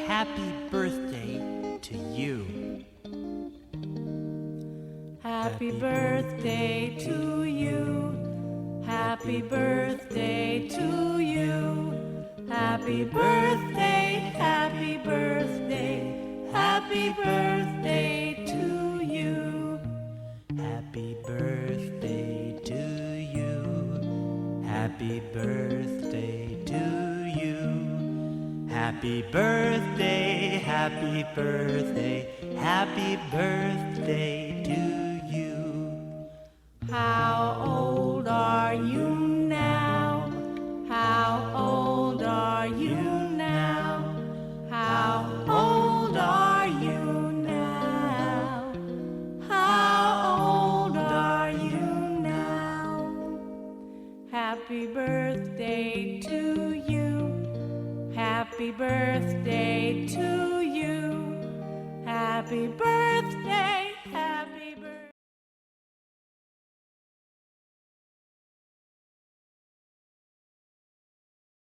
Happy birthday to you. Happy birthday to you. Happy birthday to you. Happy birthday, happy birthday, happy birthday to you. Happy birthday to you. Happy birthday to you. Happy birthday, happy birthday, happy birthday to you. How old are you now? How old are you now? How old are you now? How old are you now? Happy birthday to you. Happy birthday to you. Happy birthday.